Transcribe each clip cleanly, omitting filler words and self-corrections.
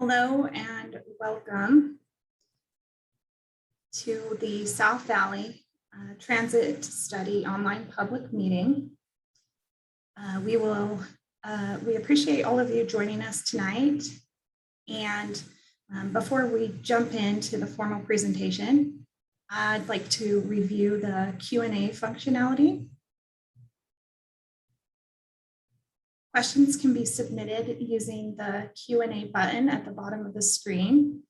Hello and welcome to the South Valley Transit Study online public meeting. We appreciate all of you joining us tonight. And before we jump into the formal presentation, I'd like to review the Q&A functionality. Questions can be submitted using the Q&A button at the bottom of the screen.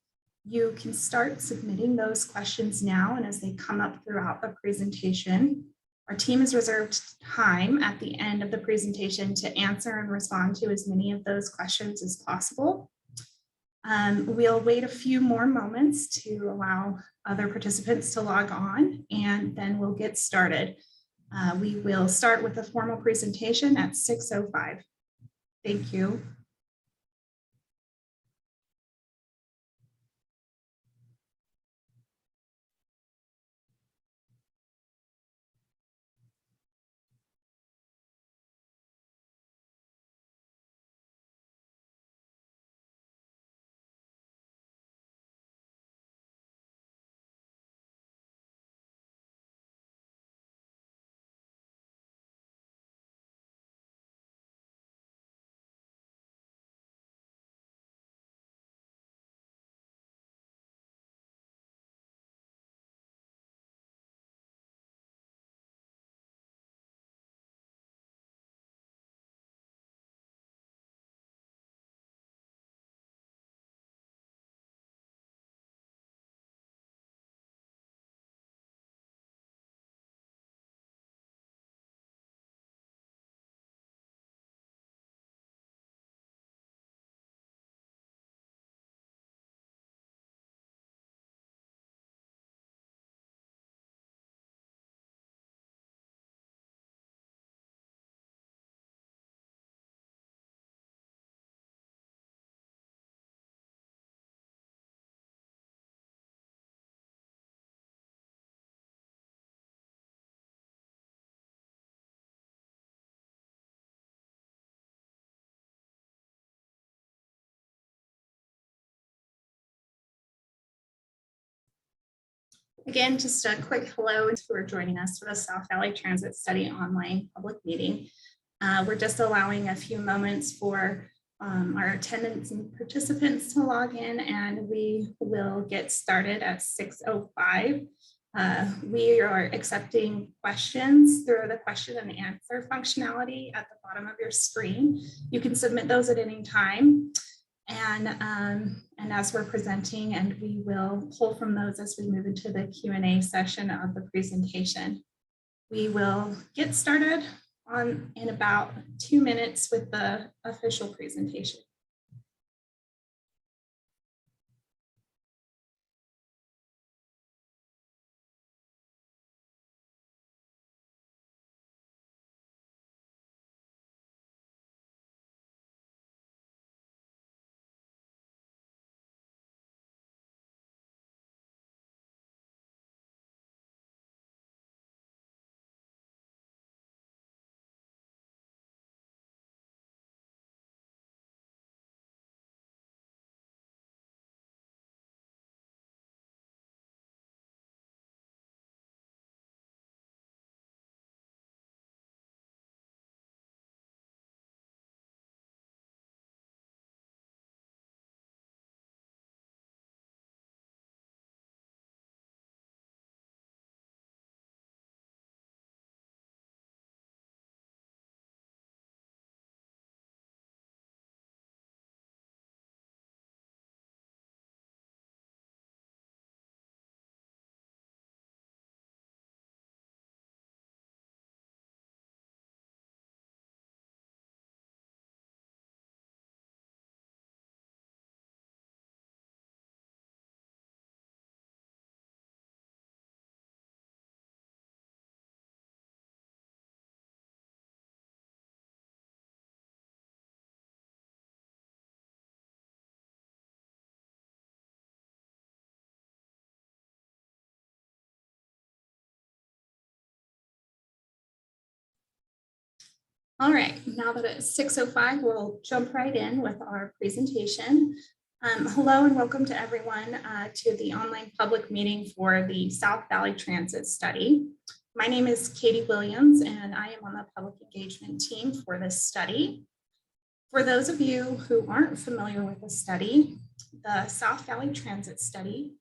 You can start submitting those questions now, and as they come up throughout the presentation, our team has reserved time at the end of the presentation to answer and respond to as many of those questions as possible. We'll wait a few more moments to allow other participants to log on, and then we'll get started. We will start with the formal presentation at 6:05. Thank you. Again, just a quick hello to who are joining us for the South Valley Transit Study online public meeting. We're just allowing a few moments for our attendants and participants to log in, and we will get started at 6:05. We are accepting questions through the question and answer functionality at the bottom of your screen. You can submit those at any time. And as we're presenting, and we will pull from those as we move into the Q&A session of the presentation. We will get started in about 2 minutes with the official presentation. All right, now that it's 6:05, we'll jump right in with our presentation. Hello and welcome to everyone to the online public meeting for the South Valley Transit Study. My name is Katie Williams and I am on the public engagement team for this study. For those of you who aren't familiar with the study, the South Valley Transit Study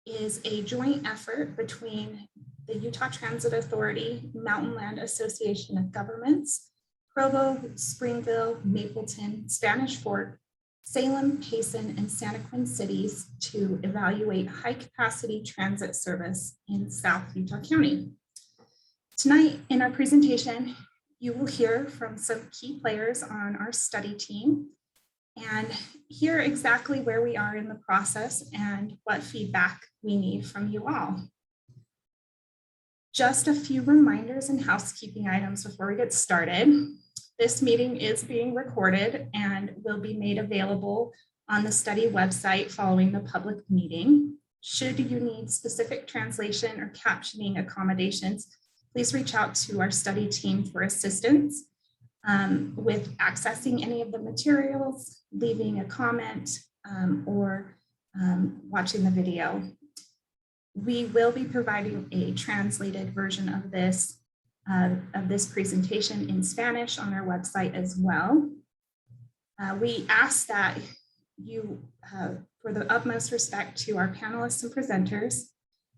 is a joint effort between the Utah Transit Authority, Mountain Land Association of Governments, Provo, Springville, Mapleton, Spanish Fork, Salem, Payson, and Santaquin cities to evaluate high-capacity transit service in South Utah County. Tonight in our presentation, you will hear from some key players on our study team and hear exactly where we are in the process and what feedback we need from you all. Just a few reminders and housekeeping items before we get started. This meeting is being recorded and will be made available on the study website following the public meeting. Should you need specific translation or captioning accommodations, please reach out to our study team for assistance with accessing any of the materials, leaving a comment, or watching the video. We will be providing a translated version of this presentation in Spanish on our website as well. We ask that you, for the utmost respect to our panelists and presenters,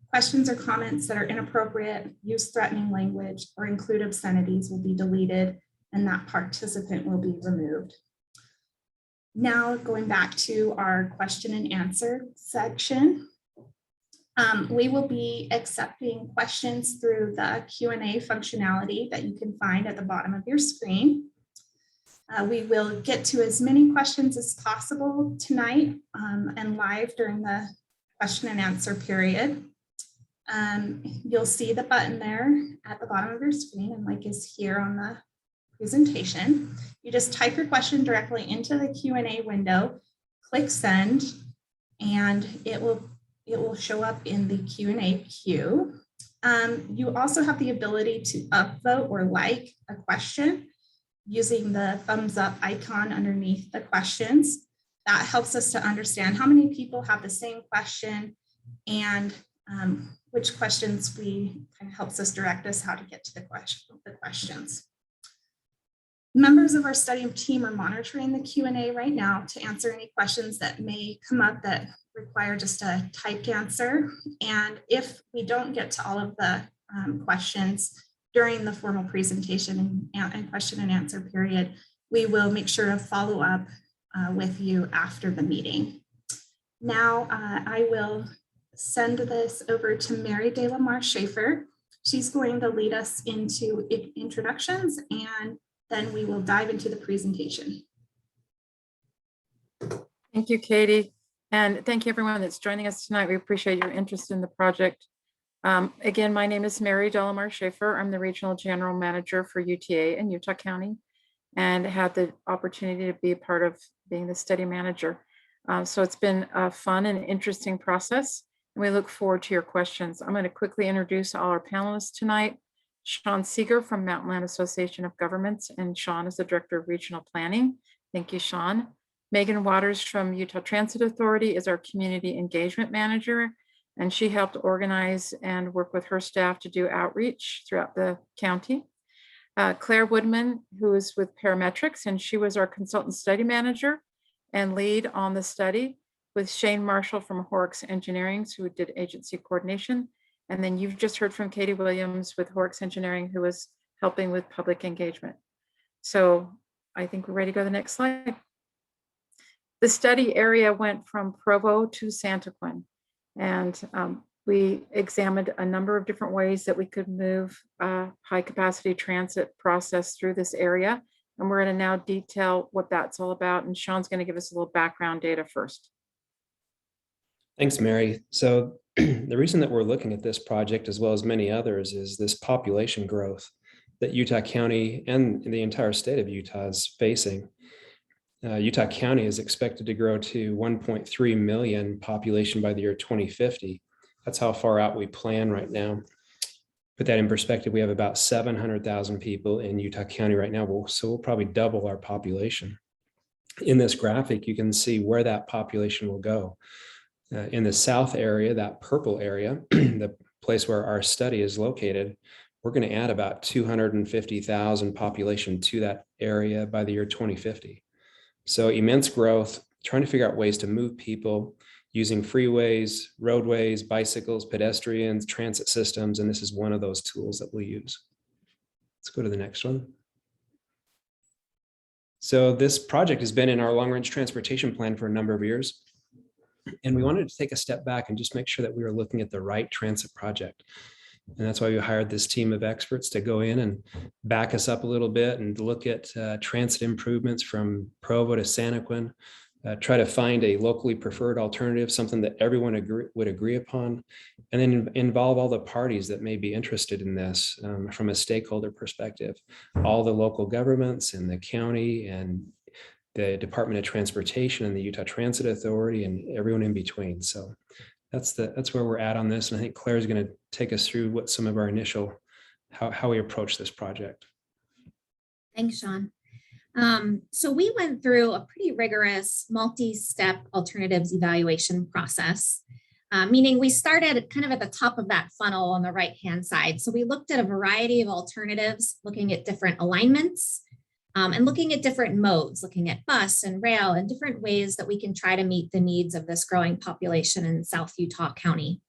questions or comments that are inappropriate, use threatening language, or include obscenities will be deleted and that participant will be removed. Now going back to our question and answer section. We will be accepting questions through the Q&A functionality that you can find at the bottom of your screen. We will get to as many questions as possible tonight and live during the question and answer period. You'll see the button there at the bottom of your screen, and like is here on the presentation. You just type your question directly into the Q&A window, click send, and it will show up in the Q&A queue. You also have the ability to upvote or like a question using the thumbs up icon underneath the questions. That helps us to understand how many people have the same question and which questions kind of helps us direct us how to get to the questions. Members of our study team are monitoring the Q&A right now to answer any questions that may come up that require just a typed answer. And if we don't get to all of the questions during the formal presentation and question and answer period, we will make sure to follow up with you after the meeting. Now I will send this over to Mary De La Mar Schaefer. She's going to lead us into introductions and then we will dive into the presentation. Thank you, Katie. And thank you everyone that's joining us tonight. We appreciate your interest in the project. Again, my name is Mary De La Mar Schaefer. I'm the Regional General Manager for UTA in Utah County and had the opportunity to be a part of being the study manager. So it's been a fun and interesting process. And we look forward to your questions. I'm going to quickly introduce all our panelists tonight. Sean Seeger from Mountain Land Association of Governments, and Sean is the Director of Regional Planning. Thank you, Sean. Megan Waters from Utah Transit Authority is our Community Engagement Manager, and she helped organize and work with her staff to do outreach throughout the county. Claire Woodman, who is with Parametrics, and she was our Consultant Study Manager and lead on the study, with Shane Marshall from Horrocks Engineering, who did agency coordination. And then you've just heard from Katie Williams with Horrocks Engineering, who was helping with public engagement. So I think we're ready to go to the next slide. The study area went from Provo to Santaquin, and we examined a number of different ways that we could move high capacity transit process through this area. And we're going to now detail what that's all about. And Sean's going to give us a little background data first. Thanks, Mary. So the reason that we're looking at this project, as well as many others, is this population growth that Utah County and the entire state of Utah is facing. Utah County is expected to grow to 1.3 million population by the year 2050. That's how far out we plan right now. Put that in perspective, we have about 700,000 people in Utah County right now, so we'll probably double our population. in this graphic, you can see where that population will go. In the south area, that purple area, the place where our study is located, we're going to add about 250,000 population to that area by the year 2050. So immense growth, trying to figure out ways to move people using freeways, roadways, bicycles, pedestrians, transit systems, and this is one of those tools that we'll use. Let's go to the next one. So this project has been in our long-range transportation plan for a number of years. And we wanted to take a step back and just make sure that we were looking at the right transit project. And that's why we hired this team of experts to go in and back us up a little bit and look at transit improvements from Provo to Santaquin, try to find a locally preferred alternative, something that everyone would agree upon, and then involve all the parties that may be interested in this from a stakeholder perspective, all the local governments and the county and the Department of Transportation and the Utah Transit Authority and everyone in between. So that's where we're at on this. And I think Claire is going to take us through what some of our initial, how we approach this project. Thanks, Sean. So we went through a pretty rigorous multi-step alternatives evaluation process, meaning we started kind of at the top of that funnel on the right-hand side. So we looked at a variety of alternatives, looking at different alignments and looking at different modes, looking at bus and rail and different ways that we can try to meet the needs of this growing population in South Utah County.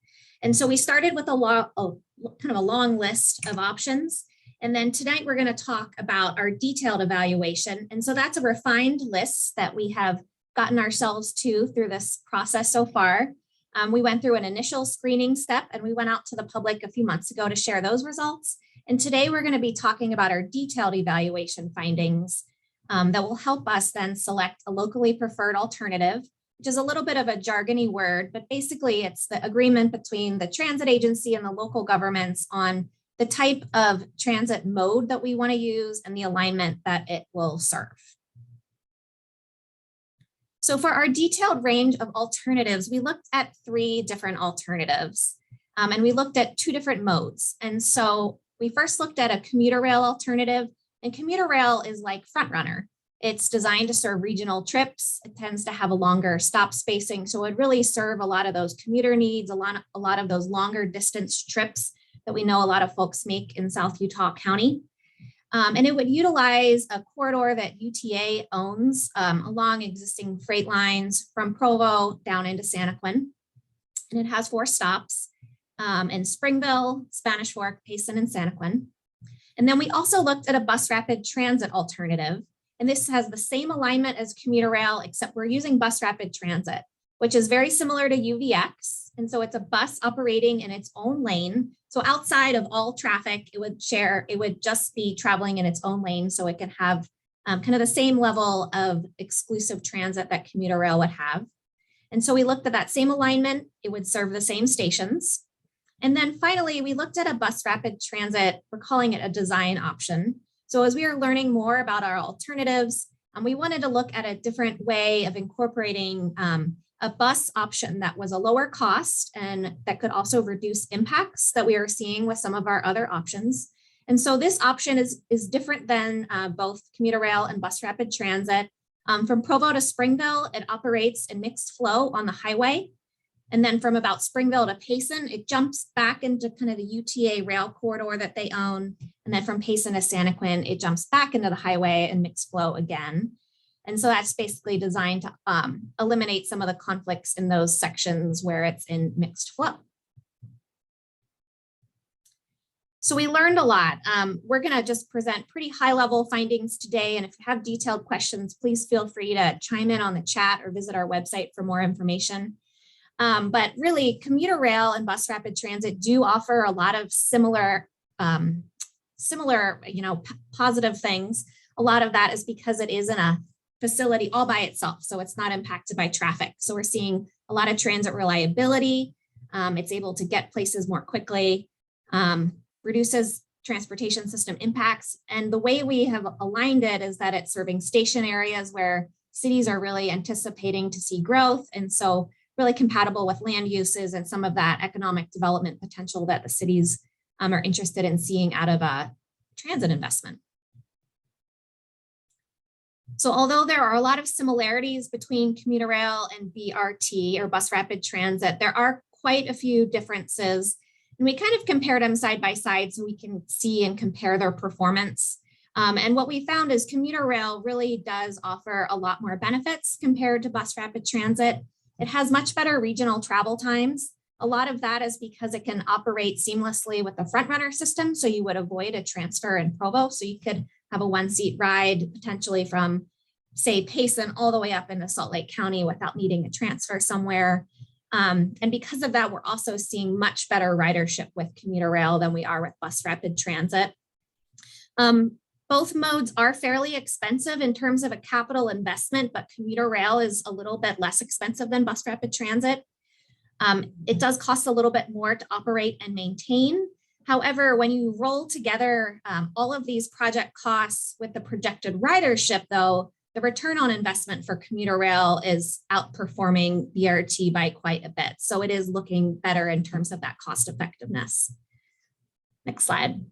And so we started with kind of a long list of options. And then tonight we're going to talk about our detailed evaluation. And so that's a refined list that we have gotten ourselves to through this process so far. We went through an initial screening step and we went out to the public a few months ago to share those results. And today we're going to be talking about our detailed evaluation findings that will help us then select a locally preferred alternative, which is a little bit of a jargony word, but basically it's the agreement between the transit agency and the local governments on the type of transit mode that we want to use and the alignment that it will serve. So for our detailed range of alternatives, we looked at 3 different alternatives and we looked at 2 different modes. And so we first looked at a commuter rail alternative, and commuter rail is like FrontRunner. It's designed to serve regional trips. It tends to have a longer stop spacing. So it would really serve a lot of those commuter needs, a lot of those longer distance trips that we know a lot of folks make in South Utah County. And it would utilize a corridor that UTA owns along existing freight lines from Provo down into Santaquin. And it has 4 stops in Springville, Spanish Fork, Payson, and Santaquin. And then we also looked at a bus rapid transit alternative. And this has the same alignment as commuter rail, except we're using bus rapid transit, which is very similar to UVX. And so it's a bus operating in its own lane. So outside of all traffic, it would just be traveling in its own lane. So it can have kind of the same level of exclusive transit that commuter rail would have. And so we looked at that same alignment. It would serve the same stations. And then finally, we looked at a bus rapid transit. We're calling it a design option. So as we are learning more about our alternatives, we wanted to look at a different way of incorporating a bus option that was a lower cost and that could also reduce impacts that we are seeing with some of our other options. And so this option is different than both commuter rail and bus rapid transit. From Provo to Springville, it operates in mixed flow on the highway. And then from about Springville to Payson, it jumps back into kind of the UTA rail corridor that they own. And then from Payson to Santaquin, it jumps back into the highway and mixed flow again. And so that's basically designed to eliminate some of the conflicts in those sections where it's in mixed flow. So we learned a lot. We're going to just present pretty high level findings today. And if you have detailed questions, please feel free to chime in on the chat or visit our website for more information. But really, commuter rail and bus rapid transit do offer a lot of similar, positive things. A lot of that is because it is in a facility all by itself, so it's not impacted by traffic. So we're seeing a lot of transit reliability. It's able to get places more quickly, reduces transportation system impacts. And the way we have aligned it is that it's serving station areas where cities are really anticipating to see growth. And so really compatible with land uses and some of that economic development potential that the cities are interested in seeing out of a transit investment. So although there are a lot of similarities between commuter rail and BRT or bus rapid transit, there are quite a few differences. And we kind of compared them side by side so we can see and compare their performance. And what we found is commuter rail really does offer a lot more benefits compared to bus rapid transit. It has much better regional travel times. A lot of that is because it can operate seamlessly with the front runner system. So you would avoid a transfer in Provo. So you could have a one-seat ride potentially from, say, Payson all the way up into Salt Lake County without needing a transfer somewhere. And because of that, we're also seeing much better ridership with commuter rail than we are with bus rapid transit. Both modes are fairly expensive in terms of a capital investment, but commuter rail is a little bit less expensive than bus rapid transit. It does cost a little bit more to operate and maintain. However, when you roll together all of these project costs with the projected ridership, though, the return on investment for commuter rail is outperforming BRT by quite a bit. So it is looking better in terms of that cost effectiveness. Next slide.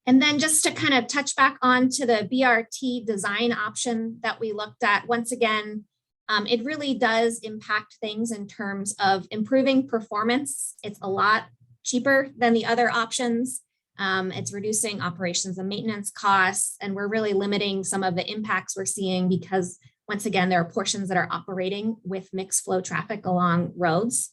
And then just to kind of touch back on to the BRT design option that we looked at, once again, it really does impact things in terms of improving performance. It's a lot cheaper than the other options. It's reducing operations and maintenance costs, and we're really limiting some of the impacts we're seeing because, once again, there are portions that are operating with mixed flow traffic along roads.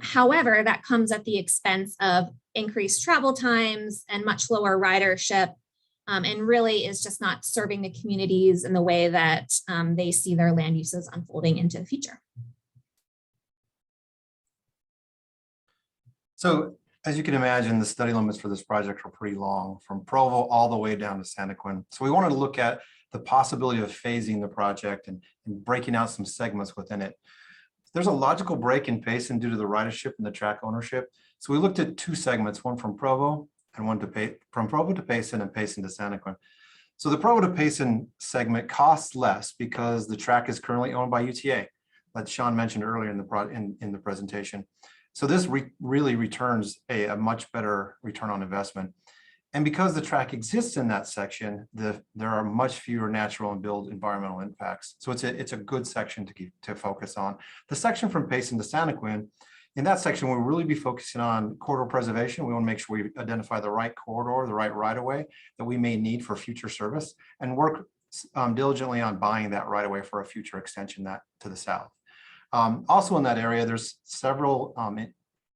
However, that comes at the expense of increased travel times and much lower ridership, and really is just not serving the communities in the way that they see their land uses unfolding into the future. So as you can imagine, the study limits for this project are pretty long, from Provo all the way down to Santaquin. So we wanted to look at the possibility of phasing the project and breaking out some segments within it. There's a logical break in Payson due to the ridership and the track ownership. So we looked at two segments, one from Provo and one from Provo to Payson and Payson to Santaquin. So the Provo to Payson segment costs less because the track is currently owned by UTA, like Sean mentioned earlier in the presentation. So this really returns a much better return on investment. And because the track exists in that section, there are much fewer natural and built environmental impacts. So it's a good section to focus on. The section from Payson to Santaquin, in that section, we'll really be focusing on corridor preservation. We want to make sure we identify the right corridor, the right right-of-way that we may need for future service, and work diligently on buying that right-of-way for a future extension to the south. Also in that area, there's several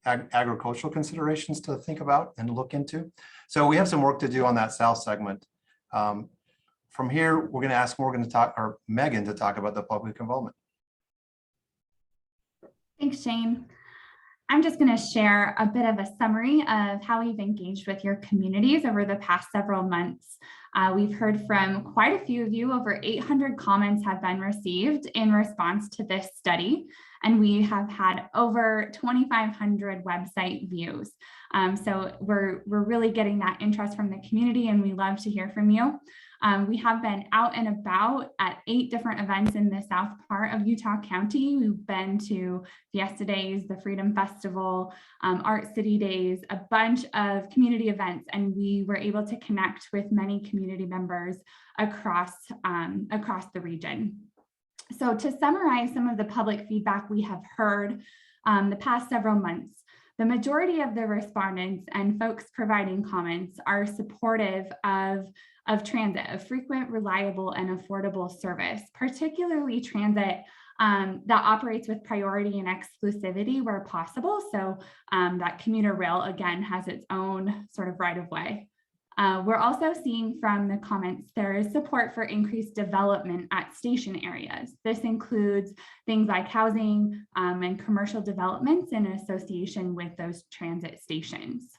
agricultural considerations to think about and look into. So we have some work to do on that south segment. From here, we're going to ask Megan to talk about the public involvement. Thanks, Shane. I'm just going to share a bit of a summary of how we've engaged with your communities over the past several months. We've heard from quite a few of you. Over 800 comments have been received in response to this study, and we have had over 2,500 website views. So we're really getting that interest from the community, and we love to hear from you. We have been out and about at 8 different events in the south part of Utah County. We've been to Fiesta Days, the Freedom Festival, Art City Days, a bunch of community events, and we were able to connect with many community members across the region. So to summarize some of the public feedback we have heard the past several months, the majority of the respondents and folks providing comments are supportive of transit, of frequent, reliable, and affordable service, particularly transit that operates with priority and exclusivity where possible. So that commuter rail, again, has its own sort of right-of-way. We're also seeing from the comments there is support for increased development at station areas. This includes things like housing and commercial developments in association with those transit stations.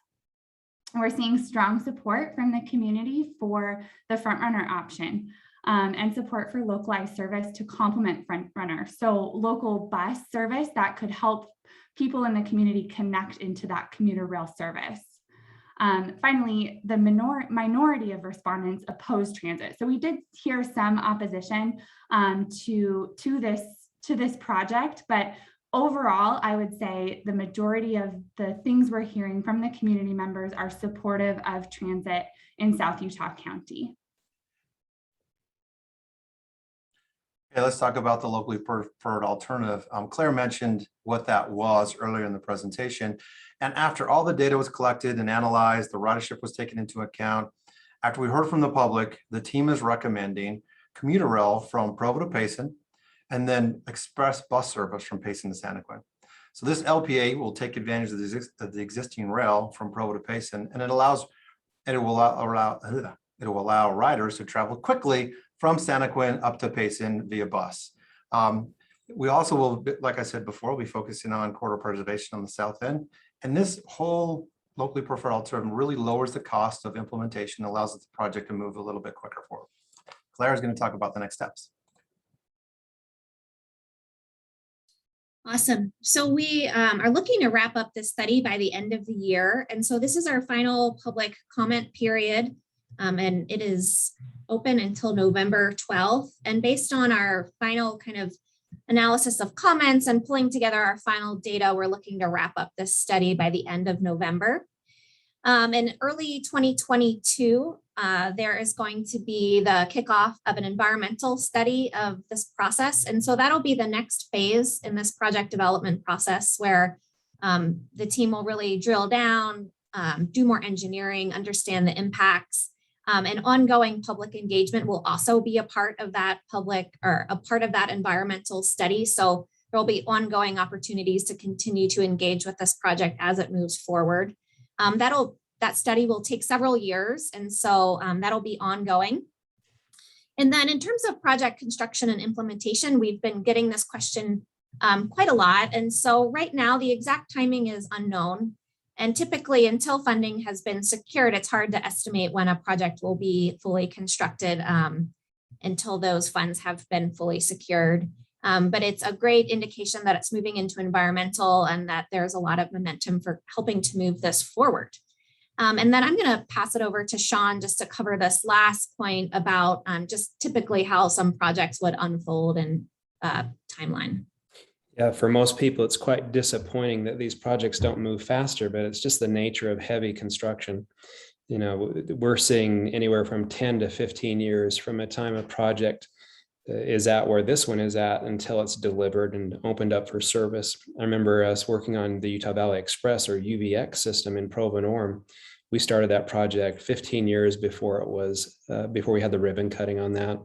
We're seeing strong support from the community for the front runner option and support for localized service to complement front runner. So local bus service that could help people in the community connect into that commuter rail service. Finally, the minority of respondents oppose transit. So we did hear some opposition to this project, but overall, I would say the majority of the things we're hearing from the community members are supportive of transit in South Utah County. Okay, let's talk about the locally preferred alternative. Claire mentioned what that was earlier in the presentation. And after all the data was collected and analyzed, the ridership was taken into account. After we heard from the public, the team is recommending commuter rail from Provo to Payson, and then express bus service from Payson to Santaquin. So this LPA will take advantage of the existing rail from Provo to Payson, and it will allow riders to travel quickly from Santaquin up to Payson via bus. We also will, like I said before, be focusing on corridor preservation on the south end. And this whole locally preferred alternative really lowers the cost of implementation, allows the project to move a little bit quicker forward. Claire is going to talk about the next steps. Awesome. So we are looking to wrap up this study by the end of the year. And so this is our final public comment period. And it is open until November 12th. And based on our final kind of analysis of comments and pulling together our final data, we're looking to wrap up this study by the end of November. In early 2022, there is going to be the kickoff of an environmental study of this process. And so that'll be the next phase in this project development process where the team will really drill down, do more engineering, understand the impacts, and ongoing public engagement will also be a part of that environmental study. So there will be ongoing opportunities to continue to engage with this project as it moves forward. That study will take several years, and so that'll be ongoing. And then in terms of project construction and implementation, we've been getting this question quite a lot. And so right now the exact timing is unknown. And typically until funding has been secured, it's hard to estimate when a project will be fully constructed until those funds have been fully secured. But it's a great indication that it's moving into environmental and that there's a lot of momentum for helping to move this forward. And then I'm going to pass it over to Sean just to cover this last point about just typically how some projects would unfold and timeline. Yeah, for most people, it's quite disappointing that these projects don't move faster, but it's just the nature of heavy construction. You know, we're seeing anywhere from 10 to 15 years from a time a project is at where this one is at until it's delivered and opened up for service. I remember us working on the Utah Valley Express or UVX system in Provo and Orem. We started that project 15 years before it was, before we had the ribbon cutting on that.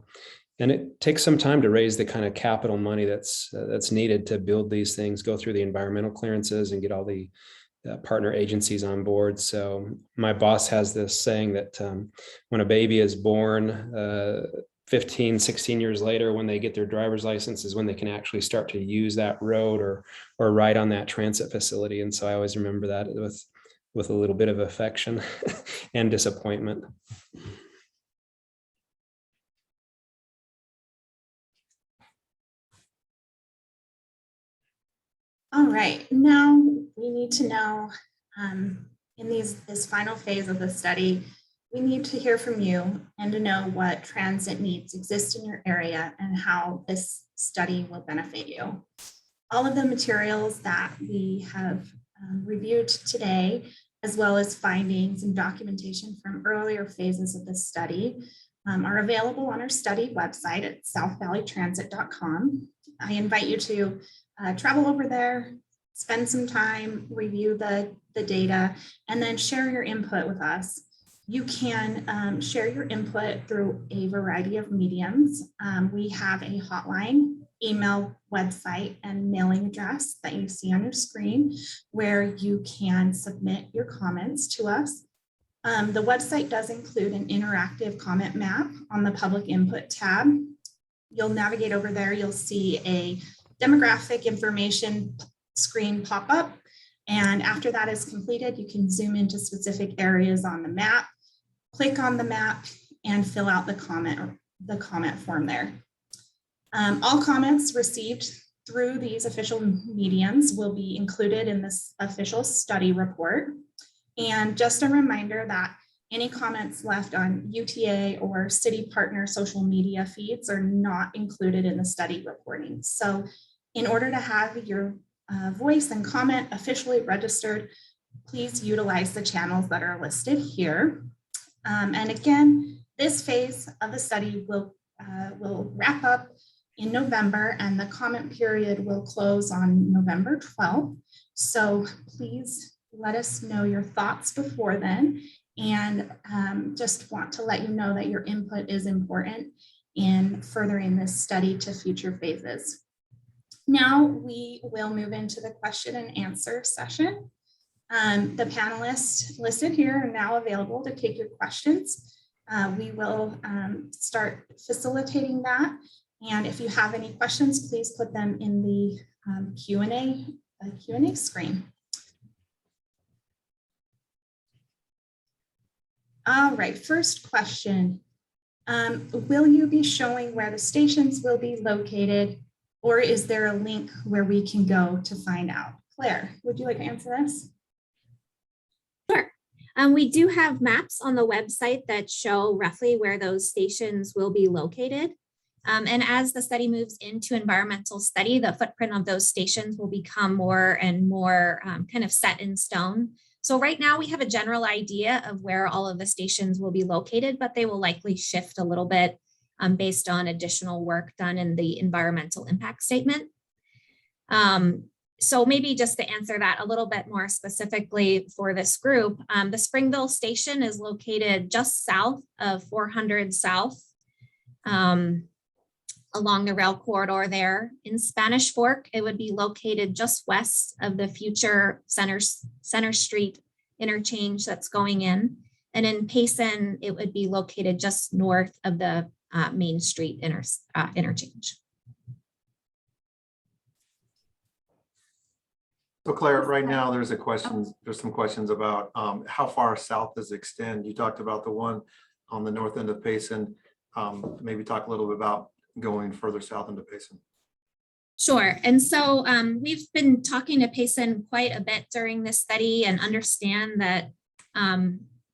And it takes some time to raise the kind of capital money that's needed to build these things, go through the environmental clearances and get all the partner agencies on board. So my boss has this saying that when a baby is born, 15, 16 years later, when they get their driver's license is when they can actually start to use that road or ride on that transit facility. And so I always remember that with a little bit of affection and disappointment. All right, now we need to know in this final phase of the study, we need to hear from you and to know what transit needs exist in your area and how this study will benefit you. All of the materials that we have reviewed today, as well as findings and documentation from earlier phases of the study, are available on our study website at southvalleytransit.com. I invite you to travel over there, spend some time, review the data, and then share your input with us. You can share your input through a variety of mediums. We have a hotline, email, website, and mailing address that you see on your screen where you can submit your comments to us. The website does include an interactive comment map on the public input tab. You'll navigate over there, you'll see a demographic information screen pop up. And after that is completed, you can zoom into specific areas on the map, click on the map, and fill out the comment form there. All comments received through these official mediums will be included in this official study report. And just a reminder that any comments left on UTA or city partner social media feeds are not included in the study reporting. So in order to have your voice and comment officially registered, please utilize the channels that are listed here. And again, this phase of the study will wrap up in November, and the comment period will close on November 12th. So please let us know your thoughts before then, and just want to let you know that your input is important in furthering this study to future phases. Now we will move into the question and answer session. The panelists listed here are now available to take your questions. We will start facilitating that. And if you have any questions, please put them in the Q&A screen. All right, first question. Will you be showing where the stations will be located, or is there a link where we can go to find out? Claire, would you like to answer this? Sure. We do have maps on the website that show roughly where those stations will be located. And as the study moves into environmental study, the footprint of those stations will become more and more kind of set in stone. So right now we have a general idea of where all of the stations will be located, but they will likely shift a little bit based on additional work done in the environmental impact statement. So maybe just to answer that a little bit more specifically for this group, the Springville station is located just south of 400 South along the rail corridor there. In Spanish Fork, it would be located just west of the future Center Street interchange that's going in. And in Payson, it would be located just north of the Main Street interchange. So Claire, right now there's some questions about how far south does it extend? You talked about the one on the north end of Payson. Maybe talk a little bit about going further south into Payson. Sure. And so we've been talking to Payson quite a bit during this study and understand that,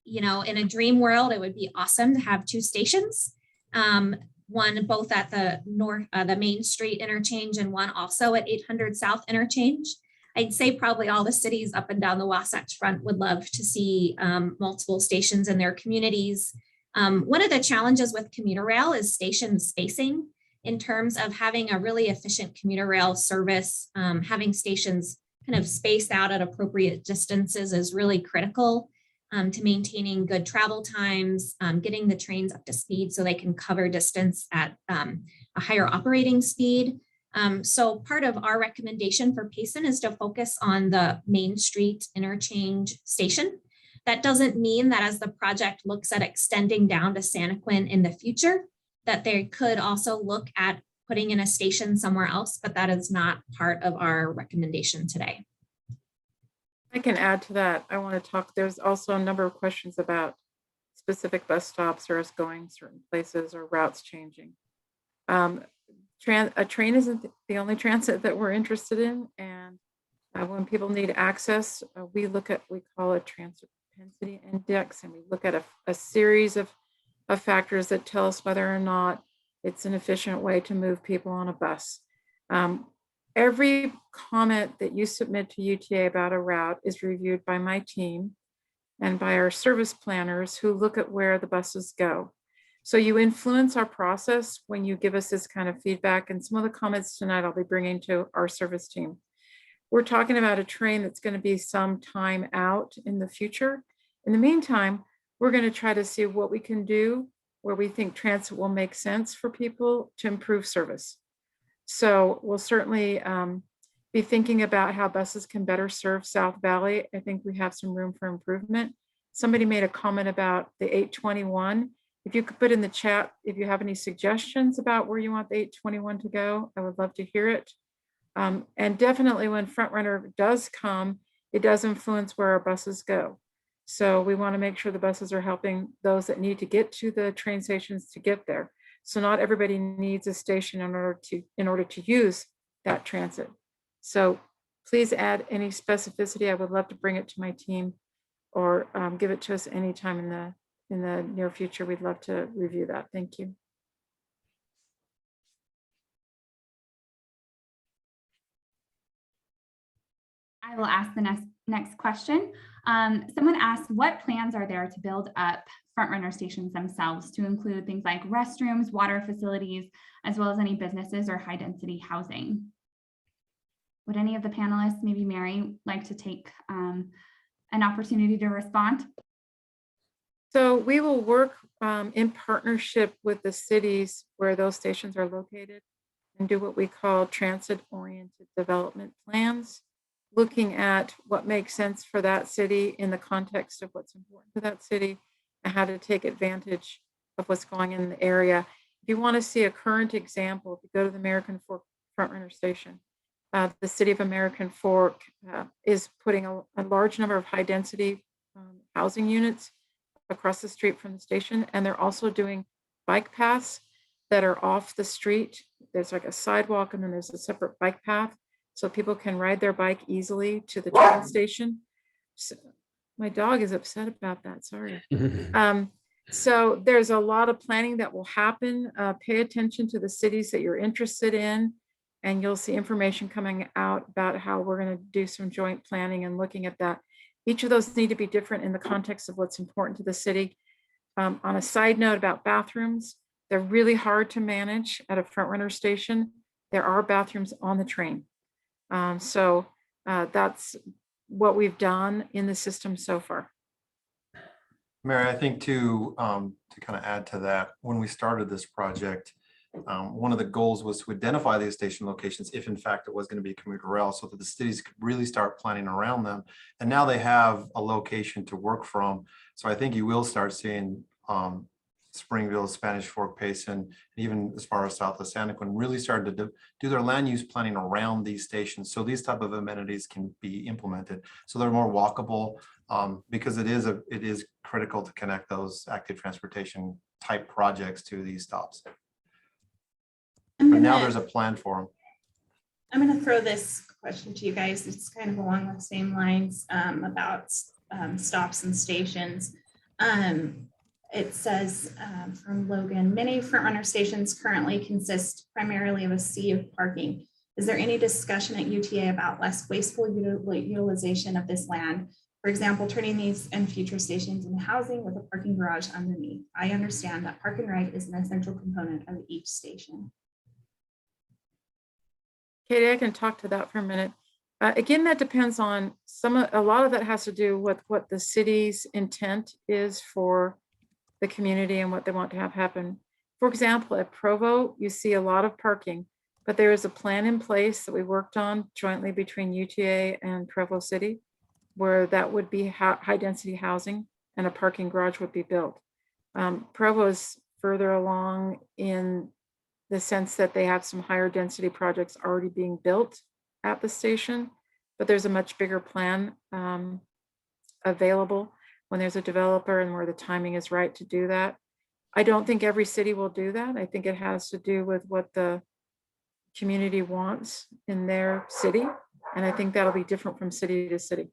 you know, in a dream world, it would be awesome to have two stations, one both at the the Main Street interchange and one also at 800 South interchange. I'd say probably all the cities up and down the Wasatch Front would love to see multiple stations in their communities. One of the challenges with commuter rail is station spacing. In terms of having a really efficient commuter rail service, having stations kind of spaced out at appropriate distances is really critical to maintaining good travel times, getting the trains up to speed so they can cover distance at a higher operating speed. So part of our recommendation for Payson is to focus on the Main Street interchange station. That doesn't mean that as the project looks at extending down to Santaquin in the future, that they could also look at putting in a station somewhere else, but that is not part of our recommendation today. I can add to that. I want to talk, there's also a number of questions about specific bus stops or us going certain places or routes changing. A train isn't the only transit that we're interested in. And when people need access, we call it transit propensity index, and we look at a series of factors that tell us whether or not it's an efficient way to move people on a bus. Every comment that you submit to UTA about a route is reviewed by my team and by our service planners who look at where the buses go. So you influence our process when you give us this kind of feedback, and some of the comments tonight I'll be bringing to our service team. We're talking about a train that's going to be some time out in the future. In the meantime, we're going to try to see what we can do where we think transit will make sense for people to improve service. So we'll certainly be thinking about how buses can better serve South Valley. I think we have some room for improvement. Somebody made a comment about the 821. If you could put in the chat, if you have any suggestions about where you want the 821 to go, I would love to hear it. And definitely when Front Runner does come, it does influence where our buses go. So we want to make sure the buses are helping those that need to get to the train stations to get there. So not everybody needs a station in order to use that transit. So please add any specificity. I would love to bring it to my team or give it to us anytime in the near future. We'd love to review that. Thank you. I will ask the next question. Someone asked, what plans are there to build up FrontRunner stations themselves to include things like restrooms, water facilities, as well as any businesses or high density housing? Would any of the panelists, maybe Mary, like to take an opportunity to respond? So we will work in partnership with the cities where those stations are located and do what we call transit-oriented development plans, looking at what makes sense for that city in the context of what's important to that city and how to take advantage of what's going on in the area. If you want to see a current example, if you go to the American Fork FrontRunner station, the city of American Fork is putting a large number of high density housing units across the street from the station. And they're also doing bike paths that are off the street. There's like a sidewalk and then there's a separate bike path. So people can ride their bike easily to the train station. So, my dog is upset about that, sorry. So there's a lot of planning that will happen. Pay attention to the cities that you're interested in, and you'll see information coming out about how we're going to do some joint planning and looking at that. Each of those need to be different in the context of what's important to the city. On a side note about bathrooms, they're really hard to manage at a FrontRunner station. There are bathrooms on the train. So that's what we've done in the system so far. Mary, I think to kind of add to that, when we started this project, one of the goals was to identify these station locations if in fact it was going to be commuter rail, so that the cities could really start planning around them. And now they have a location to work from. So I think you will start seeing Springville, Spanish Fork, Payson, even as far as south of Santaquin, really started to do their land use planning around these stations. So these type of amenities can be implemented. So they're more walkable because it is critical to connect those active transportation type projects to these stops. But now there's a plan for them. I'm going to throw this question to you guys. It's kind of along the same lines about stops and stations. It says from Logan, many FrontRunner stations currently consist primarily of a sea of parking. Is there any discussion at UTA about less wasteful utilization of this land? For example, turning these and future stations into housing with a parking garage underneath. I understand that park and ride is an essential component of each station. Katie, I can talk to that for a minute. Again, that depends on a lot of that has to do with what the city's intent is for the community and what they want to have happen. For example, at Provo, you see a lot of parking, but there is a plan in place that we worked on jointly between UTA and Provo City, where that would be high density housing and a parking garage would be built. Provo is further along in the sense that they have some higher density projects already being built at the station, but there's a much bigger plan available when there's a developer and where the timing is right to do that. I don't think every city will do that. I think it has to do with what the community wants in their city. And I think that'll be different from city to city.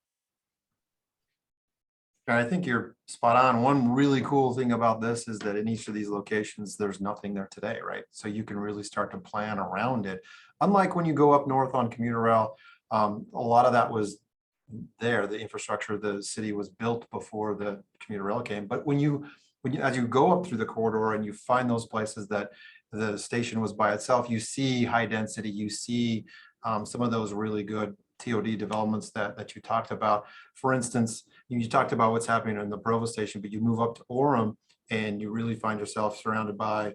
I think you're spot on. One really cool thing about this is that in each of these locations, there's nothing there today, right? So you can really start to plan around it. Unlike when you go up north on commuter rail, a lot of that was there. The infrastructure, the city was built before the commuter rail came. But as you go up through the corridor and you find those places that the station was by itself, you see high density, you see some of those really good TOD developments that you talked about. For instance, you talked about what's happening in the Provo station, but you move up to Orem and you really find yourself surrounded by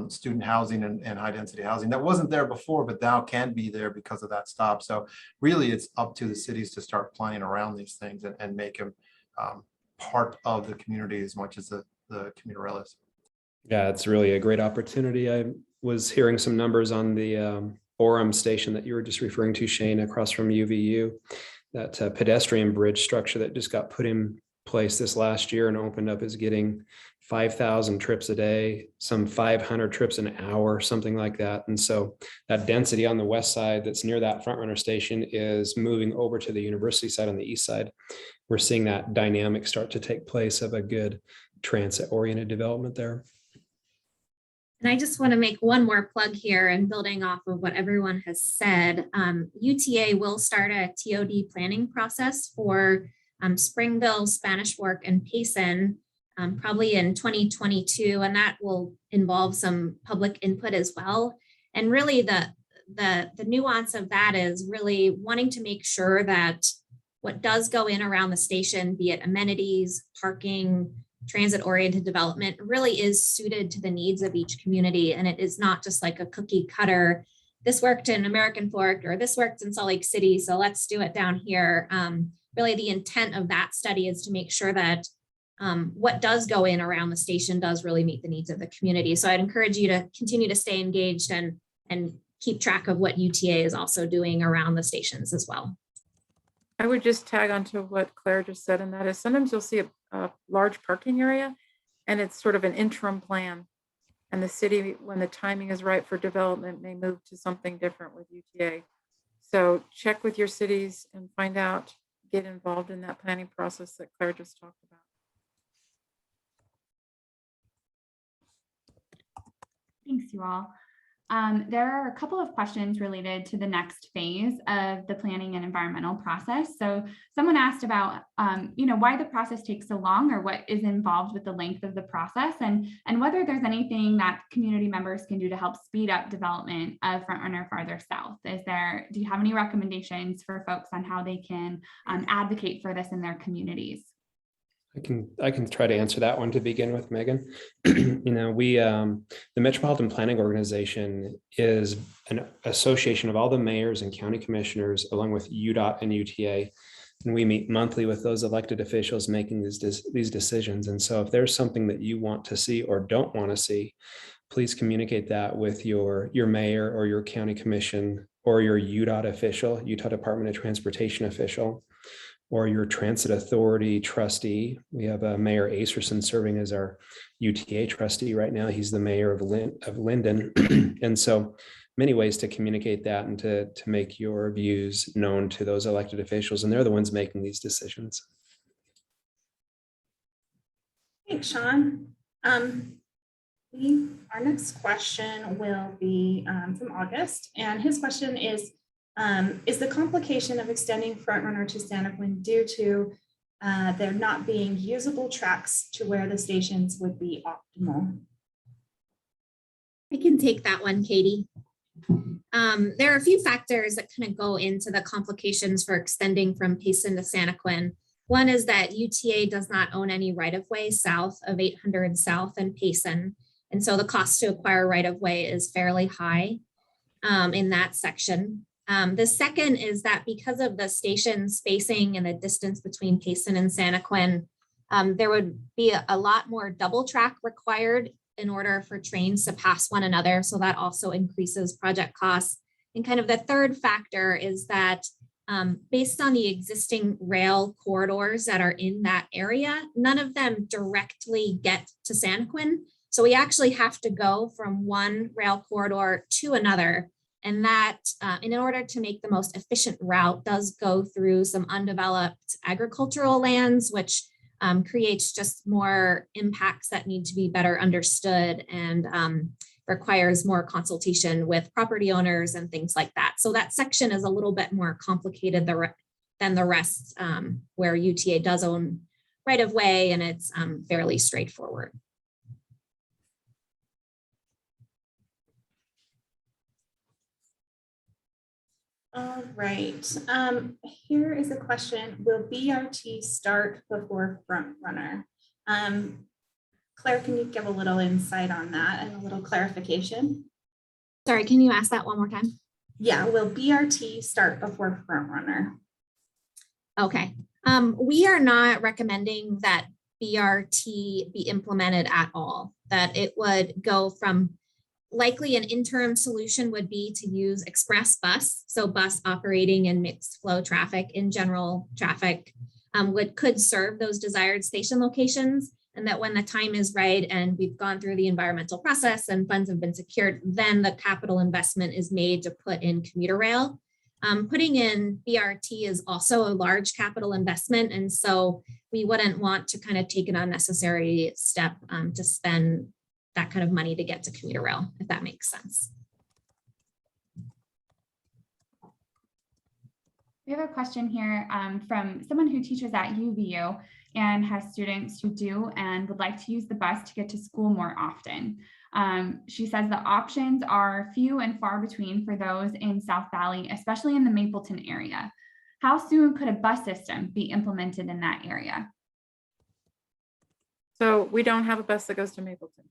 student housing and high density housing that wasn't there before, but now can be there because of that stop. So really it's up to the cities to start planning around these things and make them part of the community as much as the commuter rail is. Yeah, it's really a great opportunity. I was hearing some numbers on the Orem station that you were just referring to, Shane, across from UVU, that pedestrian bridge structure that just got put in place this last year and opened up is getting 5,000 trips a day, some 500 trips an hour, something like that. And so that density on the west side that's near that FrontRunner station is moving over to the university side on the east side. We're seeing that dynamic start to take place of a good transit-oriented development there. And I just want to make one more plug here and building off of what everyone has said. UTA will start a TOD planning process for Springville, Spanish Fork, and Payson, probably in 2022, and that will involve some public input as well. And really the nuance of that is really wanting to make sure that what does go in around the station, be it amenities, parking, transit-oriented development, really is suited to the needs of each community. And it is not just like a cookie cutter, this worked in American Fork or this worked in Salt Lake City, so let's do it down here. Really the intent of that study is to make sure that what does go in around the station does really meet the needs of the community. So I'd encourage you to continue to stay engaged and keep track of what UTA is also doing around the stations as well. I would just tag on to what Claire just said, and that is sometimes you'll see a large parking area and it's sort of an interim plan. And the city, when the timing is right for development, may move to something different with UTA. So check with your cities and find out, get involved in that planning process that Claire just talked about. Thanks, you all. There are a couple of questions related to the next phase of the planning and environmental process. So someone asked about, why the process takes so long or what is involved with the length of the process and whether there's anything that community members can do to help speed up development of Front Runner farther south. Do you have any recommendations for folks on how they can advocate for this in their communities? I can try to answer that one to begin with, Megan. The Metropolitan Planning Organization is an association of all the mayors and county commissioners, along with UDOT and UTA. And we meet monthly with those elected officials making these decisions. And so if there's something that you want to see or don't want to see, please communicate that with your mayor or your county commission or your UDOT official, Utah Department of Transportation official, or your transit authority trustee. We have Mayor Acerson serving as our UTA trustee right now. He's the mayor of Linden. And so many ways to communicate that and to make your views known to those elected officials. And they're the ones making these decisions. Thanks, Sean. Our next question will be from August. And his question is the complication of extending Front Runner to Santaquin due to there not being usable tracks to where the stations would be optimal? I can take that one, Katie. There are a few factors that kind of go into the complications for extending from Payson to Santaquin. One is that UTA does not own any right-of-way south of 800 South and Payson. And so the cost to acquire right-of-way is fairly high in that section. The second is that because of the station spacing and the distance between Payson and Santaquin, there would be a lot more double track required in order for trains to pass one another. So that also increases project costs. And kind of the third factor is that based on the existing rail corridors that are in that area, none of them directly get to Santaquin. So we actually have to go from one rail corridor to another. And that in order to make the most efficient route does go through some undeveloped agricultural lands, which creates just more impacts that need to be better understood and requires more consultation with property owners and things like that. So that section is a little bit more complicated than the rest where UTA does own right of way and it's fairly straightforward. All right, here is a question. Will BRT start before Front Runner? Claire, can you give a little insight on that and a little clarification? Sorry, can you ask that one more time? Yeah, will BRT start before Front Runner? Okay, we are not recommending that BRT be implemented at all, that it would go from likely an interim solution would be to use express bus. So bus operating in mixed flow traffic in general traffic could serve those desired station locations. And that when the time is right and we've gone through the environmental process and funds have been secured, then the capital investment is made to put in commuter rail. Putting in BRT is also a large capital investment. And so we wouldn't want to kind of take an unnecessary step to spend that kind of money to get to commuter rail, if that makes sense. We have a question here from someone who teaches at UVU and has students who do and would like to use the bus to get to school more often. She says the options are few and far between for those in South Valley, especially in the Mapleton area. How soon could a bus system be implemented in that area? So we don't have a bus that goes to Mapleton.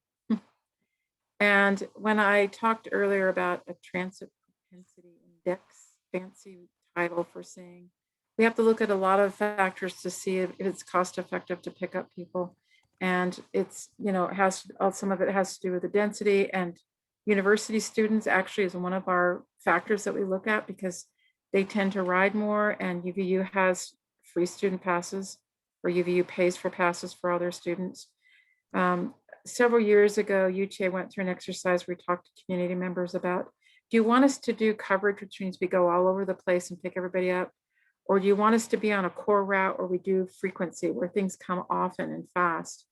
And when I talked earlier about a transit propensity index, fancy title for saying, we have to look at a lot of factors to see if it's cost effective to pick up people. And it's, you know, some of it has to do with the density, and university students actually is one of our factors that we look at because they tend to ride more, and UVU has free student passes, or UVU pays for passes for all their students. Several years ago, UTA went through an exercise where we talked to community members about, do you want us to do coverage, which means we go all over the place and pick everybody up? Or do you want us to be on a core route where we do frequency, where things come often and fast?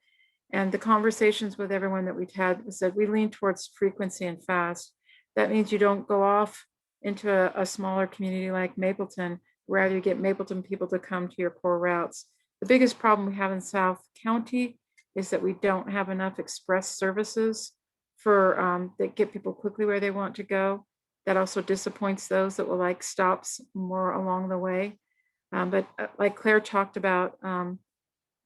And the conversations with everyone that we've had said we lean towards frequency and fast. That means you don't go off into a smaller community like Mapleton, rather you get Mapleton people to come to your core routes. The biggest problem we have in South County is that we don't have enough express services for that get people quickly where they want to go. That also disappoints those that will like stops more along the way. But like Claire talked about,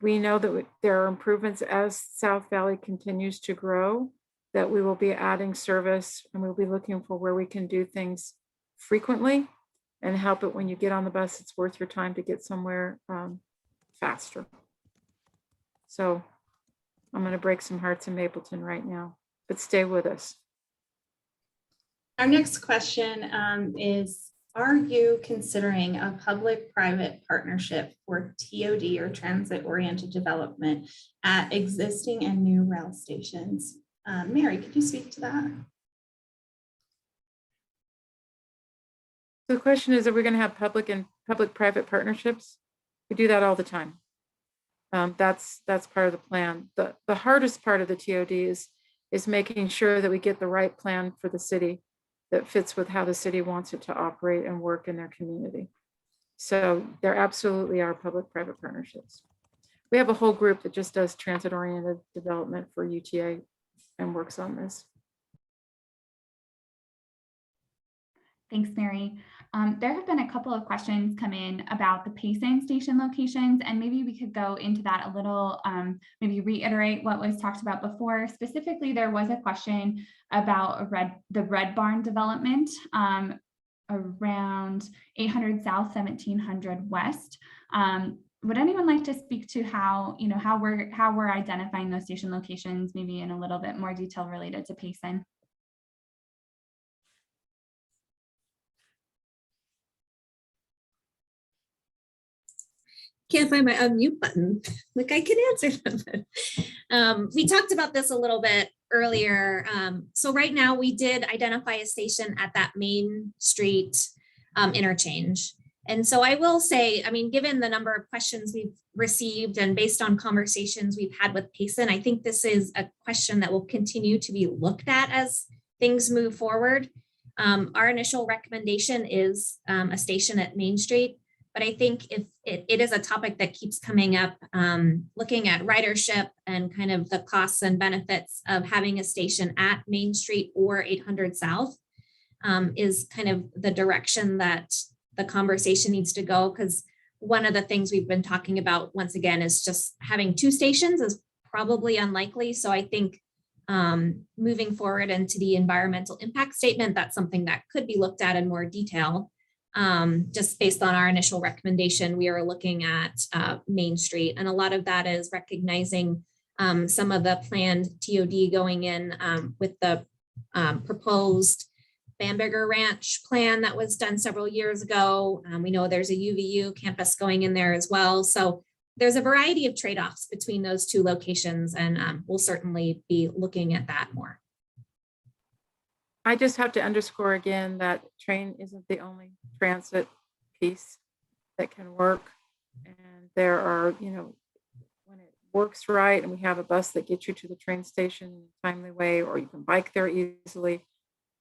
we know that there are improvements as South Valley continues to grow, that we will be adding service, and we'll be looking for where we can do things frequently and help it when you get on the bus, it's worth your time to get somewhere faster. So I'm going to break some hearts in Mapleton right now, but stay with us. Our next question is, are you considering a public-private partnership for TOD or transit-oriented development at existing and new rail stations? Mary, could you speak to that? So the question is, are we going to have public-private partnerships? We do that all the time. That's part of the plan. The hardest part of the TOD is making sure that we get the right plan for the city that fits with how the city wants it to operate and work in their community. So there absolutely are public-private partnerships. We have a whole group that just does transit-oriented development for UTA and works on this. Thanks, Mary. There have been a couple of questions come in about the Payson station locations, and maybe we could go into that a little, maybe reiterate what was talked about before. Specifically, there was a question about the Red Barn development around 800 South, 1700 West. Would anyone like to speak to how we're identifying those station locations, maybe in a little bit more detail related to Payson? Can't find my unmute button. Like I can answer them. We talked about this a little bit earlier. So right now we did identify a station at that Main Street interchange. And so I will say, I mean, given the number of questions we've received and based on conversations we've had with Payson, I think this is a question that will continue to be looked at as things move forward. Our initial recommendation is a station at Main Street. But I think if it is a topic that keeps coming up, looking at ridership and kind of the costs and benefits of having a station at Main Street or 800 South is kind of the direction that the conversation needs to go. Because one of the things we've been talking about, once again, is just having two stations is probably unlikely. So I think moving forward into the environmental impact statement, that's something that could be looked at in more detail. Just based on our initial recommendation, we are looking at Main Street, and a lot of that is recognizing some of the planned TOD going in with the proposed Bamberger Ranch plan that was done several years ago. We know there's a UVU campus going in there as well. So there's a variety of trade-offs between those two locations, and we'll certainly be looking at that more. I just have to underscore again that train isn't the only transit piece that can work. And there are, when it works right and we have a bus that gets you to the train station in a timely way, or you can bike there easily,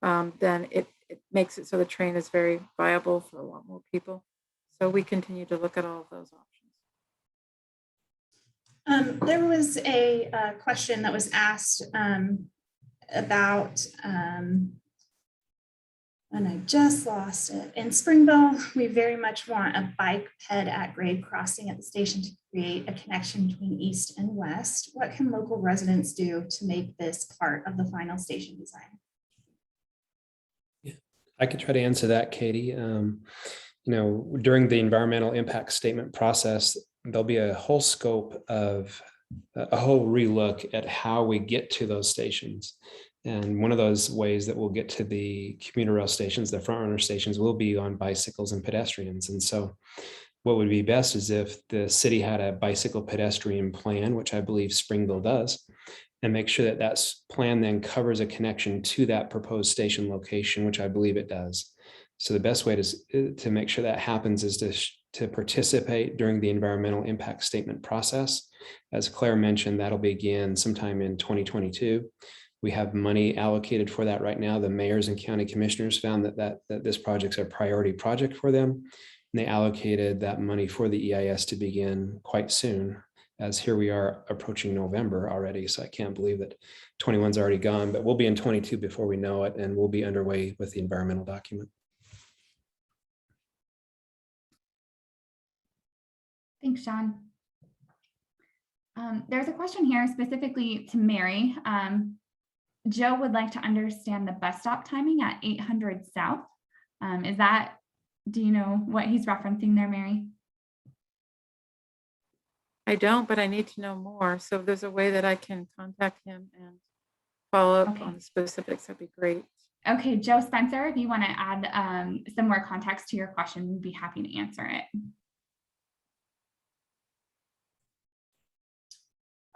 then it makes it so the train is very viable for a lot more people. So we continue to look at all of those options. There was a question that was asked about, and I just lost it. In Springville, we very much want a bike ped at grade crossing at the station to create a connection between east and west. What can local residents do to make this part of the final station design? I could try to answer that, Katie. During the environmental impact statement process, there'll be a whole scope of a whole relook at how we get to those stations. And one of those ways that we'll get to the commuter rail stations, the front runner stations, will be on bicycles and pedestrians. And so what would be best is if the city had a bicycle pedestrian plan, which I believe Springville does, and make sure that that plan then covers a connection to that proposed station location, which I believe it does. So the best way to make sure that happens is to participate during the environmental impact statement process. As Claire mentioned, that'll begin sometime in 2022. We have money allocated for that right now. The mayors and county commissioners found that this project's a priority project for them. And they allocated that money for the EIS to begin quite soon, as here we are approaching November already. So I can't believe that 21's already gone, but we'll be in 22 before we know it, and we'll be underway with the environmental document. Thanks, Sean. There's a question here specifically to Mary. Joe would like to understand the bus stop timing at 800 South. Do you know what he's referencing there, Mary? I don't, but I need to know more. So if there's a way that I can contact him and follow up on the specifics, that'd be great. Okay, Joe Spencer, if you want to add some more context to your question, we'd be happy to answer it.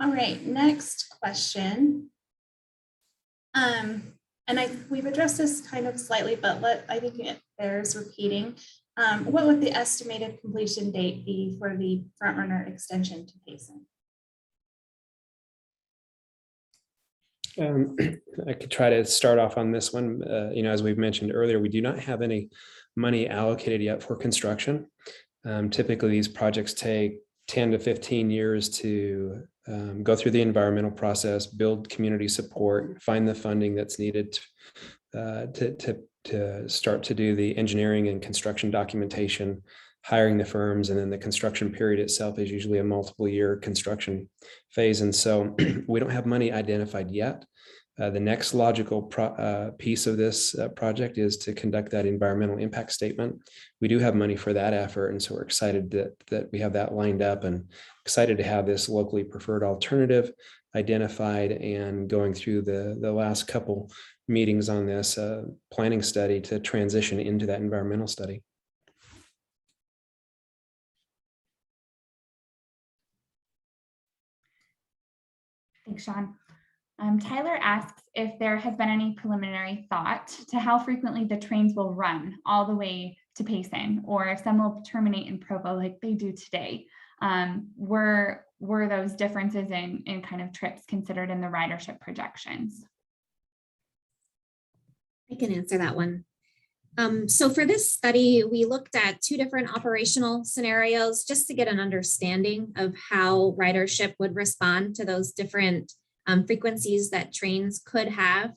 All right, next question. We've addressed this kind of slightly, but I think it bears repeating. What would the estimated completion date be for the front runner extension to Payson? I could try to start off on this one. As we've mentioned earlier, we do not have any money allocated yet for construction. Typically, these projects take 10 to 15 years to go through the environmental process, build community support, find the funding that's needed to start to do the engineering and construction documentation, hiring the firms, and then the construction period itself is usually a multiple year construction phase. And so we don't have money identified yet. The next logical piece of this project is to conduct that environmental impact statement. We do have money for that effort, and so we're excited that we have that lined up, and excited to have this locally preferred alternative identified and going through the last couple meetings on this planning study to transition into that environmental study. Thanks, Sean. Tyler asks if there has been any preliminary thought to how frequently the trains will run all the way to Payson, or if some will terminate in Provo like they do today. Were those differences in kind of trips considered in the ridership projections? I can answer that one. So for this study, we looked at two different operational scenarios just to get an understanding of how ridership would respond to those different frequencies that trains could have.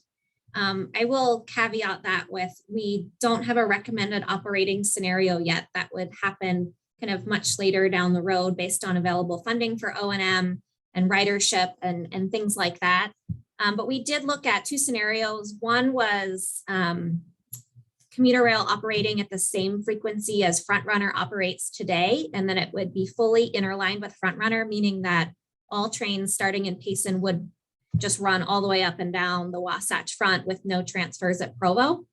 I will caveat that with, we don't have a recommended operating scenario yet that would happen kind of much later down the road based on available funding for O&M and ridership and things like that. But we did look at two scenarios. One was commuter rail operating at the same frequency as Front Runner operates today, and then it would be fully interlined with Front Runner, meaning that all trains starting in Payson would just run all the way up and down the Wasatch Front with no transfers at Provo.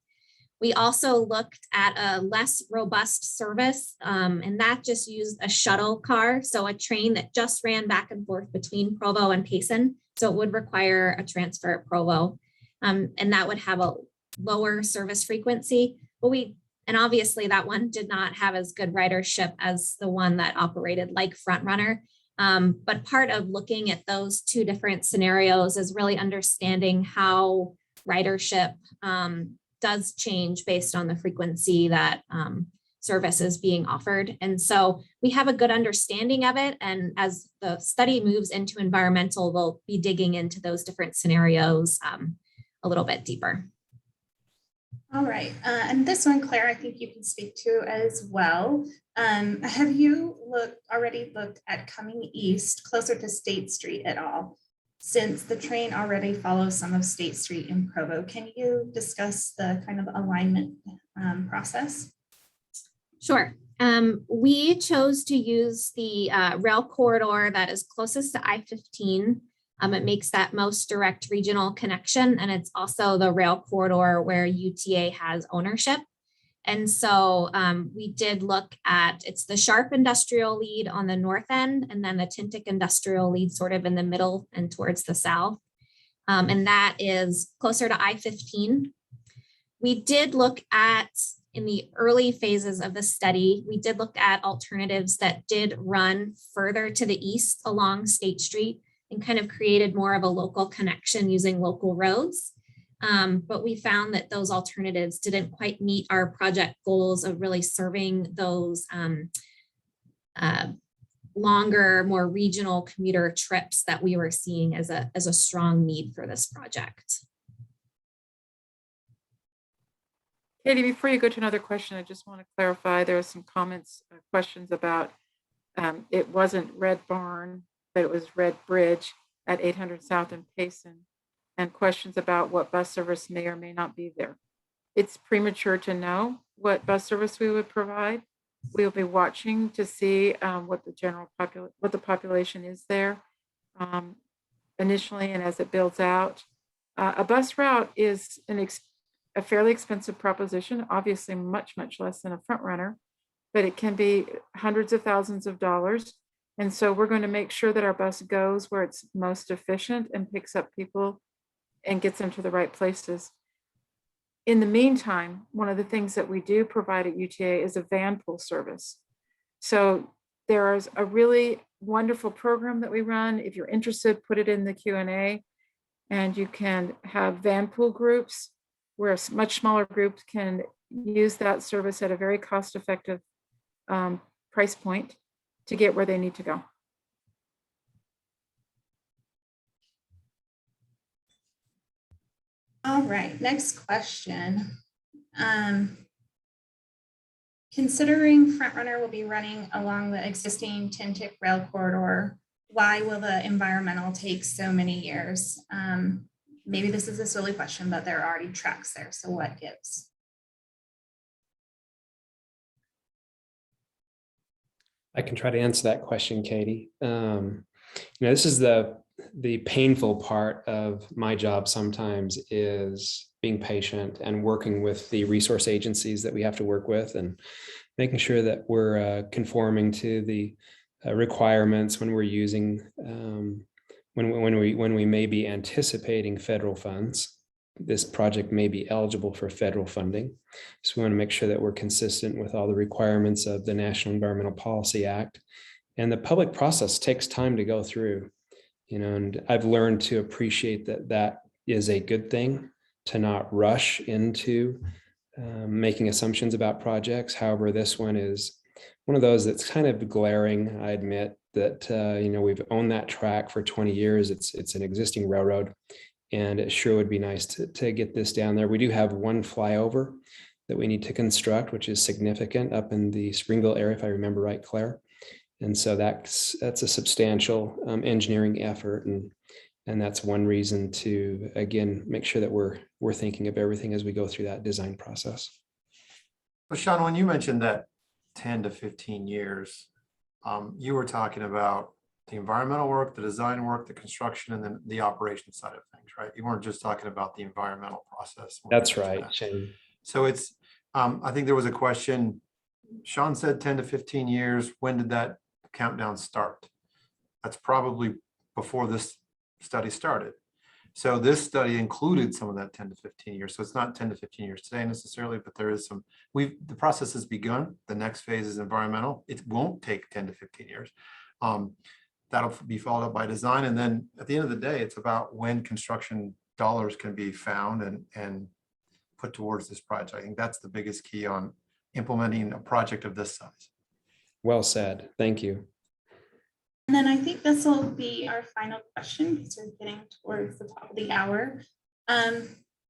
We also looked at a less robust service, and that just used a shuttle car, so a train that just ran back and forth between Provo and Payson. So it would require a transfer at Provo, and that would have a lower service frequency. And obviously that one did not have as good ridership as the one that operated like Front Runner. But part of looking at those two different scenarios is really understanding how ridership does change based on the frequency that services being offered. And so we have a good understanding of it. And as the study moves into environmental, we'll be digging into those different scenarios a little bit deeper. All right, and this one, Claire, I think you can speak to as well. Have you already looked at coming east closer to State Street at all? Since the train already follows some of State Street in Provo, can you discuss the kind of alignment process? Sure. We chose to use the rail corridor that is closest to I-15. It makes that most direct regional connection, and it's also the rail corridor where UTA has ownership. And so we did look at, it's the Sharp industrial lead on the north end, and then the Tintic industrial lead sort of in the middle and towards the south. And that is closer to I-15. We did look at, in the early phases of the study, we did look at alternatives that did run further to the east along State Street and kind of created more of a local connection using local roads. But we found that those alternatives didn't quite meet our project goals of really serving those longer, more regional commuter trips that we were seeing as a strong need for this project. Katie, before you go to another question, I just want to clarify, there are some comments, questions about it wasn't Red Barn, but it was Red Bridge at 800 South in Payson, and questions about what bus service may or may not be there. It's premature to know what bus service we would provide. We'll be watching to see what the population is there initially, and as it builds out. A bus route is a fairly expensive proposition, obviously much less than a front runner, but it can be hundreds of thousands of dollars. And so we're going to make sure that our bus goes where it's most efficient and picks up people and gets them to the right places. In the meantime, one of the things that we do provide at UTA is a van pool service. So there is a really wonderful program that we run. If you're interested, put it in the Q&A, and you can have van pool groups where a much smaller groups can use that service at a very cost-effective price point to get where they need to go. All right, next question. Considering FrontRunner will be running along the existing Tintic rail corridor, why will the environmental take so many years? Maybe this is a silly question, but there are already tracks there, so what gives? I can try to answer that question, Katie. This is the painful part of my job sometimes, is being patient and working with the resource agencies that we have to work with and making sure that we're conforming to the requirements when we're using, when we may be anticipating federal funds. This project may be eligible for federal funding. So we want to make sure that we're consistent with all the requirements of the National Environmental Policy Act. And the public process takes time to go through, and I've learned to appreciate that is a good thing, to not rush into making assumptions about projects. However, this one is one of those that's kind of glaring. I admit that, we've owned that track for 20 years. It's an existing railroad. And it sure would be nice to get this down there. We do have one flyover that we need to construct, which is significant, up in the Springville area, if I remember right, Claire. And so that's a substantial engineering effort. And that's one reason to, again, make sure that we're thinking of everything as we go through that design process. So Sean, when you mentioned that 10 to 15 years, you were talking about the environmental work, the design work, the construction, and then the operation side of things, right? You weren't just talking about the environmental process. That's right, Shane. So it's, I think there was a question, Sean said 10 to 15 years. When did that countdown start? That's probably before this study started. So this study included some of that 10 to 15 years. So it's not 10 to 15 years today necessarily, but there is some, the process has begun. The next phase is environmental. It won't take 10 to 15 years. That'll be followed up by design. And then at the end of the day, it's about when construction dollars can be found and put towards this project. I think that's the biggest key on implementing a project of this size. Well said. Thank you. And then I think this will be our final question because we're getting towards the top of the hour.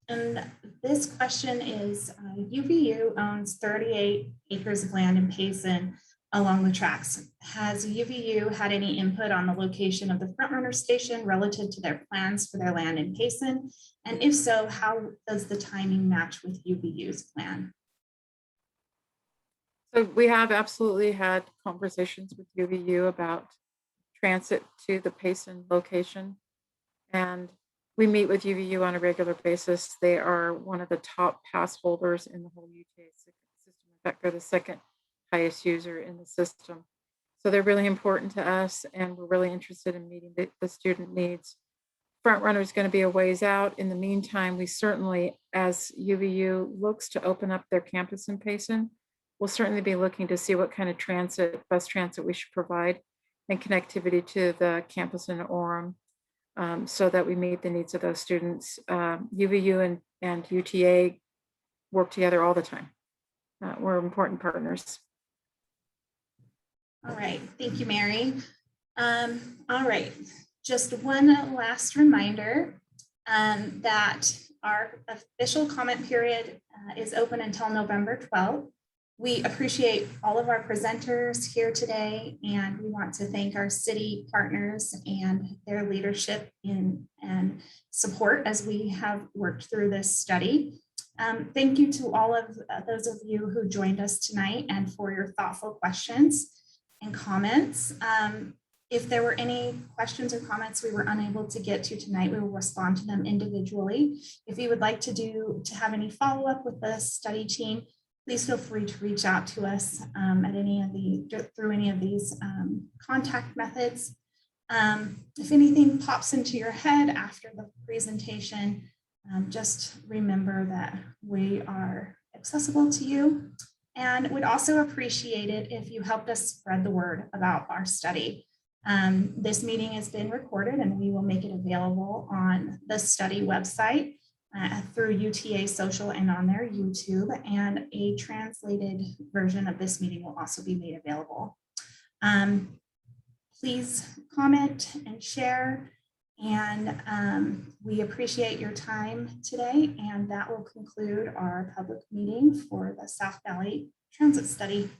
And this question is, UVU owns 38 acres of land in Payson along the tracks. Has UVU had any input on the location of the front runner station relative to their plans for their land in Payson? And if so, how does the timing match with UVU's plan? So we have absolutely had conversations with UVU about transit to the Payson location. And we meet with UVU on a regular basis. They are one of the top pass holders in the whole UTA system. In fact, they're the second highest user in the system. So they're really important to us, and we're really interested in meeting the student needs. Front Runner is going to be a ways out. In the meantime, we certainly, as UVU looks to open up their campus in Payson, we'll certainly be looking to see what kind of bus transit we should provide and connectivity to the campus in Orem, so that we meet the needs of those students. UVU and UTA work together all the time. We're important partners. All right, thank you, Mary. All right, just one last reminder that our official comment period is open until November 12th. We appreciate all of our presenters here today, and we want to thank our city partners and their leadership and support as we have worked through this study. Thank you to all of those of you who joined us tonight and for your thoughtful questions and comments. If there were any questions or comments we were unable to get to tonight, we will respond to them individually. If you would like to have any follow-up with the study team, please feel free to reach out to us through any of these contact methods. If anything pops into your head after the presentation, just remember that we are accessible to you, and would also appreciate it if you helped us spread the word about our study. This meeting has been recorded, and we will make it available on the study website through UTA Social and on their YouTube, and a translated version of this meeting will also be made available. Please comment and share, and we appreciate your time today, and that will conclude our public meeting for the South Valley Transit Study.